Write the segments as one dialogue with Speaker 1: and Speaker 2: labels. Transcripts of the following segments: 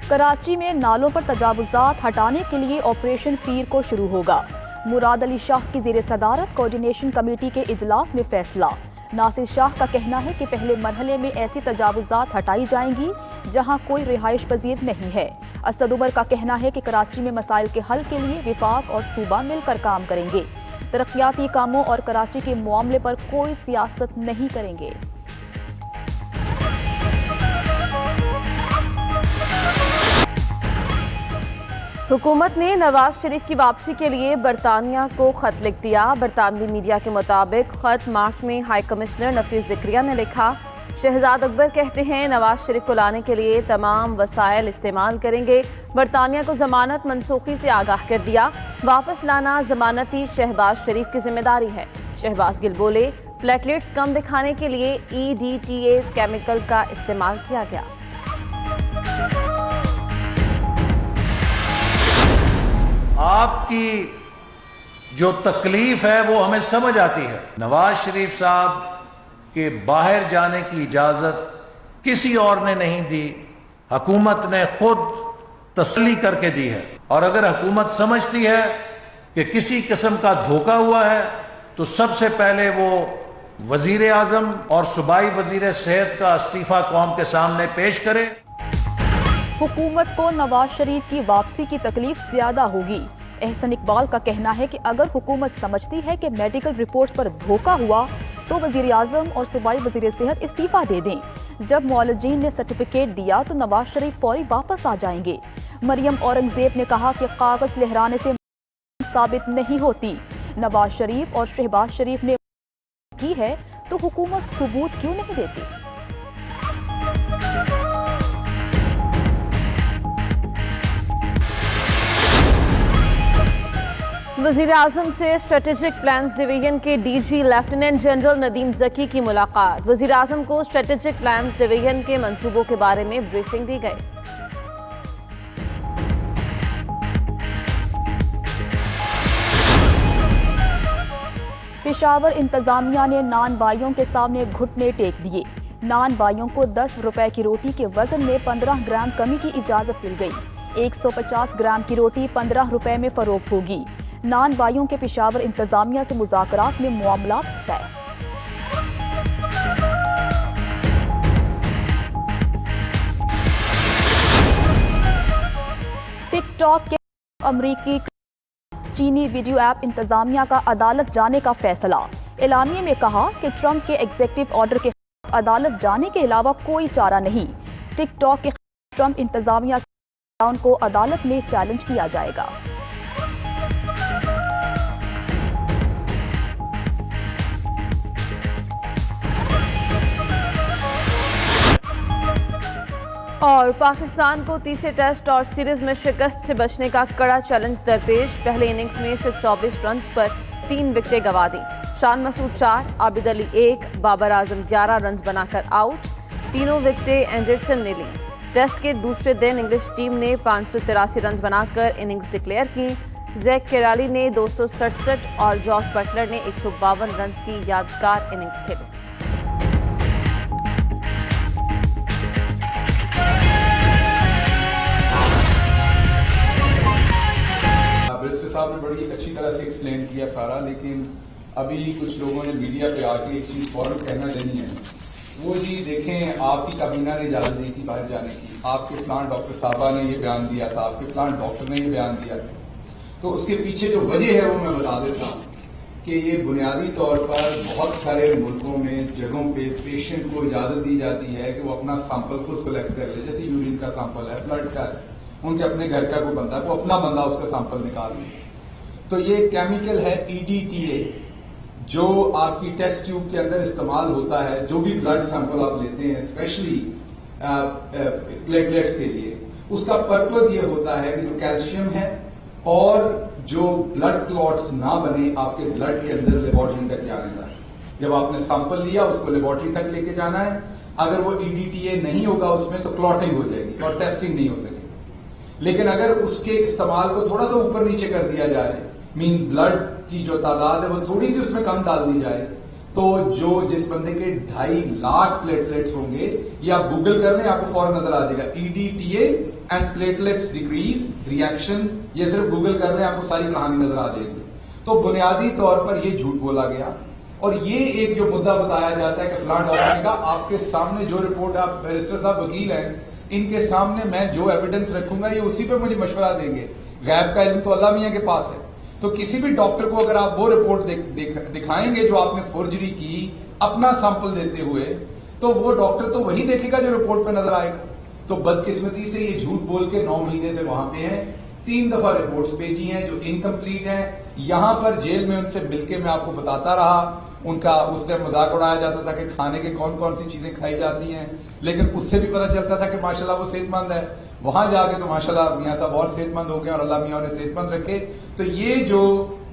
Speaker 1: کراچی میں نالوں پر تجاوزات ہٹانے کے لیے آپریشن پیر کو شروع ہوگا۔ مراد علی شاہ کی زیر صدارت کوارڈینیشن کمیٹی کے اجلاس میں فیصلہ۔ ناصر شاہ کا کہنا ہے کہ پہلے مرحلے میں ایسی تجاوزات ہٹائی جائیں گی جہاں کوئی رہائش پذیر نہیں ہے۔ اسد عمر کا کہنا ہے کہ کراچی میں مسائل کے حل کے لیے وفاق اور صوبہ مل کر کام کریں گے۔ ترقیاتی کاموں اور کراچی کے معاملے پر کوئی سیاست نہیں کریں گے۔
Speaker 2: حکومت نے نواز شریف کی واپسی کے لیے برطانیہ کو خط لکھ دیا۔ برطانوی میڈیا کے مطابق خط مارچ میں ہائی کمشنر نفیس زکریا نے لکھا۔ شہزاد اکبر کہتے ہیں نواز شریف کو لانے کے لیے تمام وسائل استعمال کریں گے۔ برطانیہ کو ضمانت منسوخی سے آگاہ کر دیا۔ واپس لانا ضمانتی شہباز شریف کی ذمہ داری ہے۔ شہباز گل بولے پلیٹلیٹس کم دکھانے کے لیے EDTA کیمیکل کا استعمال کیا گیا۔
Speaker 3: آپ کی جو تکلیف ہے وہ ہمیں سمجھ آتی ہے۔ نواز شریف صاحب کے باہر جانے کی اجازت کسی اور نے نہیں دی، حکومت نے خود تسلی کر کے دی ہے۔ اور اگر حکومت سمجھتی ہے کہ کسی قسم کا دھوکہ ہوا ہے تو سب سے پہلے وہ وزیر اعظم اور صوبائی وزیر صحت کا استعفیٰ قوم کے سامنے پیش کرے۔
Speaker 1: حکومت کو نواز شریف کی واپسی کی تکلیف زیادہ ہوگی۔ احسن اقبال کا کہنا ہے کہ اگر حکومت سمجھتی ہے کہ میڈیکل رپورٹس پر دھوکہ ہوا تو وزیر اعظم اور صوبائی وزیر صحت استعفیٰ دے دیں۔ جب معالجین نے سرٹیفکیٹ دیا تو نواز شریف فوری واپس آ جائیں گے۔ مریم اورنگزیب نے کہا کہ کاغذ لہرانے سے ثابت نہیں ہوتی۔ نواز شریف اور شہباز شریف نے کی ہے تو حکومت ثبوت کیوں نہیں دیتی؟
Speaker 2: وزیر اعظم سے اسٹریٹجک پلانز ڈویژن کے DG لیفٹیننٹ جنرل ندیم ذکی کی ملاقات۔ وزیر اعظم کو اسٹریٹجک پلانز ڈویژن کے منصوبوں کے بارے میں بریفنگ دی گئی۔
Speaker 1: پشاور انتظامیہ نے نان بائیوں کے سامنے گھٹنے ٹیک دیے۔ نان بائیوں کو 10 روپے کی روٹی کے وزن میں 15 گرام کمی کی اجازت مل گئی۔ 150 گرام کی روٹی 15 روپے میں فروخت ہوگی۔ نان بائیوں کے پشاور انتظامیہ سے مذاکرات میں معاملات طے۔ ٹک ٹاک کے امریکی چینی ویڈیو ایپ انتظامیہ کا عدالت جانے کا فیصلہ۔ اعلامیے میں کہا کہ ٹرمپ کے ایگزیکٹو آرڈر کے خلاف عدالت جانے کے علاوہ کوئی چارہ نہیں۔ ٹک ٹاک کے خلاف ٹرمپ انتظامیہ کے اعلان کو عدالت میں چیلنج کیا جائے گا۔
Speaker 2: اور پاکستان کو تیسرے ٹیسٹ اور سیریز میں شکست سے بچنے کا کڑا چیلنج درپیش۔ پہلے اننگز میں صرف 24 رنز پر 3 وکٹیں گنوا دیں۔ شان مسعود 4، عابد علی 1، بابر اعظم 11 رنز بنا کر آؤٹ۔ تینوں وکٹیں اینڈرسن نے لیں۔ ٹیسٹ کے دوسرے دن انگلش ٹیم نے 583 رنز بنا کر اننگز ڈکلیئر کی۔ زیک کیرالی نے 267 اور جاس بٹلر نے 152 رنز کی یادگار اننگز کھیلی۔
Speaker 4: صاحب نے بڑی اچھی طرح سے ایکسپلین کیا سارا، لیکن ابھی کچھ لوگوں نے میڈیا پہ آ کے ایک چیز فوراً کہنا نہیں ہے۔ وہ جی دیکھیں آپ کی کابینہ نے اجازت دی تھی باہر جانے کی، آپ کے فلان ڈاکٹر صاحبہ نے یہ بیان دیا تھا، آپ کے فلان ڈاکٹر نے یہ بیان دیا تھا۔ تو اس کے پیچھے جو وجہ ہے وہ میں بتا دیتا ہوں کہ یہ بنیادی طور پر بہت سارے ملکوں میں جگہوں پہ پیشنٹ کو اجازت دی جاتی ہے کہ وہ اپنا سیمپل خود کلیکٹ کر لے، جیسے یورین کا سیمپل ہے، بلڈ کا ہے، ان کے اپنے گھر کا کوئی بندہ وہ اپنا بندہ اس کا سیمپل نکال لے۔ تو یہ کیمیکل ہے EDTA جو آپ کی ٹیسٹ ٹیوب کے اندر استعمال ہوتا ہے، جو بھی بلڈ سیمپل آپ لیتے ہیں اسپیشلی پلیٹلیٹس کے لیے، اس کا پرپز یہ ہوتا ہے کہ جو کیلشیم ہے اور جو بلڈ کلوٹس نہ بنے آپ کے بلڈ کے اندر لیبارٹری تک جانے کا۔ جب آپ نے سیمپل لیا اس کو لیبارٹری تک لے کے جانا ہے، اگر وہ EDTA نہیں ہوگا اس میں تو کلوٹنگ ہو جائے گی اور ٹیسٹنگ نہیں ہو سکے۔ لیکن اگر اس کے استعمال کو تھوڑا سا اوپر نیچے کر دیا جائے، بلڈ کی جو تعداد ہے وہ تھوڑی سی اس میں کم ڈال دی جائے، تو جس بندے کے 2.5 لاکھ پلیٹلیٹس ہوں گے، یہ آپ گوگل کر لیں آپ کو فوراً نظر آ جائے گا EDTA and platelets decrease, reaction, یہ صرف گوگل کر رہے ہیں آپ کو ساری کہانی نظر آ جائے گی. تو بنیادی طور پر یہ جھوٹ بولا گیا اور یہ ایک جو مدعا بتایا جاتا ہے کہ فلاں ڈاکٹر کا آپ کے سامنے جو رپورٹ, آپ بیرسٹر صاحب وکیل ہیں, ان کے سامنے میں جو ایویڈنس رکھوں گا یہ اسی پہ مجھے مشورہ دیں گے. غیب کا علم تو اللہ میاں کے پاس ہے. تو کسی بھی ڈاکٹر کو اگر آپ وہ رپورٹ دکھائیں گے جو آپ نے فورجری کی اپنا سیمپل دیتے ہوئے, تو وہ ڈاکٹر تو وہی دیکھے گا جو رپورٹ پہ نظر آئے گا. تو بدقسمتی سے یہ جھوٹ بول کے 9 مہینے سے وہاں پہ ہیں. 3 دفعہ رپورٹس بھیجی ہیں جو انکمپلیٹ ہیں. یہاں پر جیل میں ان سے مل کے میں آپ کو بتاتا رہا, ان کا اس ٹائم مذاق اڑایا جاتا تھا کہ کھانے کے کون کون سی چیزیں کھائی جاتی ہیں, لیکن اس سے بھی پتہ چلتا تھا کہ ماشاءاللہ وہ صحت مند ہے. وہاں جا کے تو ماشاءاللہ میاں صاحب اور صحت مند ہو گئے اور اللہ میاں انہیں صحت مند رکھے. تو یہ جو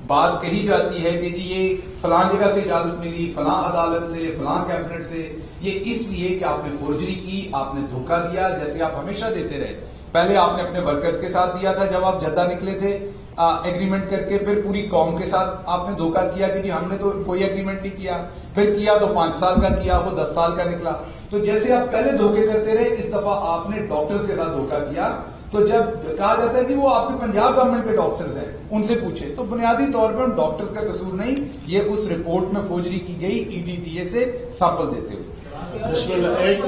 Speaker 4: بات کہی جاتی ہے کہ جی یہ فلاں جگہ سے اجازت ملی, فلاں عدالت سے, فلاں کیبنٹ سے, یہ اس لیے کہ آپ نے فورجری کی, آپ نے دھوکہ دیا جیسے آپ ہمیشہ دیتے رہے. پہلے آپ نے اپنے ورکرز کے ساتھ دیا تھا جب آپ جدہ نکلے تھے ایگریمنٹ کر کے, پھر پوری قوم کے ساتھ آپ نے دھوکہ کیا کہ جی ہم نے تو کوئی ایگریمنٹ نہیں کیا, پھر کیا تو 5 سال کا کیا, وہ 10 سال کا نکلا. تو جیسے آپ پہلے دھوکے کرتے رہے, اس دفعہ آپ نے ڈاکٹرز کے ساتھ دھوکہ کیا. تو جب کہا جاتا ہے کہ وہ آپ کے پنجاب گورنمنٹ کے ڈاکٹرز ہیں, ان سے پوچھے, تو بنیادی طور پر ان ڈاکٹرز کا قصور نہیں, یہ اس رپورٹ میں فوجری کی گئی EDTA سے سیمپل دیتے ہوئے.
Speaker 5: بسم اللہ, ایک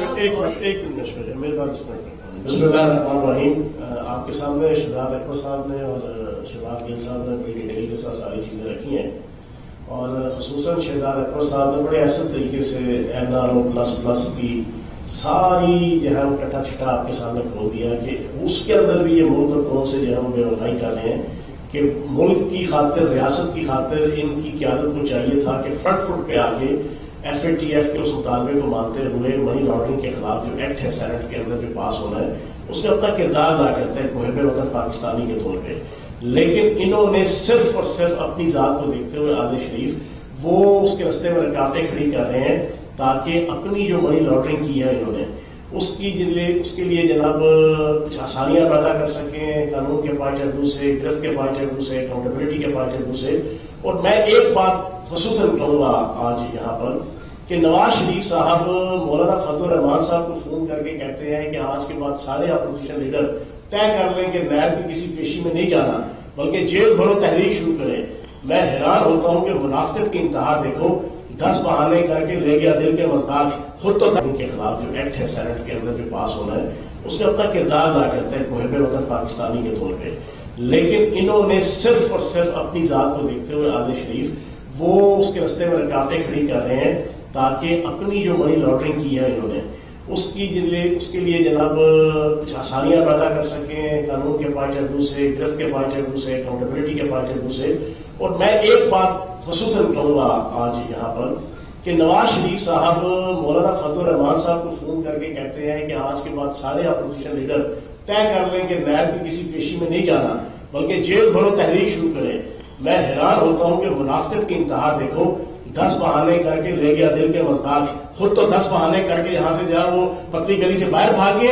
Speaker 5: منٹ میرے بات سنیں. بسم اللہ الرحمن الرحیم. آپ کے سامنے شہزاد اکبر صاحب نے اور شہباز گل صاحب نے بڑی ڈیٹیل کے ساتھ ساری چیزیں رکھی ہیں, اور خصوصاً شہزاد اکبر صاحب نے بڑے ایسے طریقے سے NRO++ کی ساری جو ہے وہ کٹا چھٹا آپ کے سامنے کھول دیا کہ اس کے اندر بھی یہ ملک اور قوم سے جو ہے وہ بے وفائی کر رہے ہیں کہ ملک کی خاطر, ریاست کی خاطر ان کی قیادت کو چاہیے تھا کہ فرنٹ فٹ پہ آ کے FATF کے اس مطالبے کو مانتے ہوئے منی لانڈرنگ کے خلاف جو ایکٹ ہے سینٹ کے اندر جو پاس ہونا ہے اس میں اپنا کردار ادا کرتے ہیں محب وطن پاکستانی کے طور پہ. لیکن انہوں نے صرف اور صرف اپنی ذات کو دیکھتے ہوئے عادل شریف وہ اس کے رستے میں رکاوٹیں کھڑی کر رہے ہیں تاکہ اپنی جو منی لانڈرنگ کی ہے انہوں نے اس کے لیے جناب کچھ آسانیاں پیدا کر سکیں, قانون کے پوائنٹ آف ویو سے, گرفت کے پوائنٹ آف ویو سے, اکاؤنٹیبلٹی کے پوائنٹ آف ویو سے. اور میں ایک بات خصوصاً کہوں گا آج یہاں پر کہ نواز شریف صاحب مولانا فضل الرحمان صاحب کو فون کر کے کہتے ہیں کہ آج کے بعد سارے اپوزیشن لیڈر طے کر لیں کہ نیب کی کسی پیشی میں نہیں جانا بلکہ جیل بھرو تحریک شروع کریں. میں حیران ہوتا ہوں کہ منافقت کی انتہا دیکھو, 10 بہانے کر کے لے گیا دل کے مزداق. خود تو ان کے خلاف جو ایکٹ ہے سینٹ کے اندر جو پاس ہونا ہے اس میں اپنا کردار ادا کرتے ہیں محب وطن پاکستانی کے طور پہ. لیکن انہوں نے صرف اور صرف اپنی ذات کو دیکھتے ہوئے عادل شریف وہ اس کے رستے میں رکاوٹیں کھڑی کر رہے ہیں تاکہ اپنی جو منی لانڈرنگ کی ہے انہوں نے اس کے لیے جناب کچھ آسانیاں پیدا کر سکیں, قانون کے پوائنٹ آف ویو سے, گرفت کے پوائنٹ آف ویو سے, اکاؤنٹیبلٹی کے پوائنٹ آف ویو سے. اور میں ایک بات خصوصاً کہوں گا آج یہاں پر کہ نواز شریف صاحب مولانا فضل الرحمان صاحب کو فون کر کے کہتے ہیں کہ آج کے بعد سارے اپوزیشن لیڈر طے کر لیں کہ نیب کی کسی پیشی میں نہیں جانا بلکہ جیل بھرو تحریک شروع کریں. میں حیران ہوتا ہوں کہ منافقت کی انتہا دیکھو, 10 بہانے کر کے لے گیا دل کے مزداق. خود تو 10 بہانے کر کے یہاں سے جا وہ پتلی گلی سے باہر بھاگے.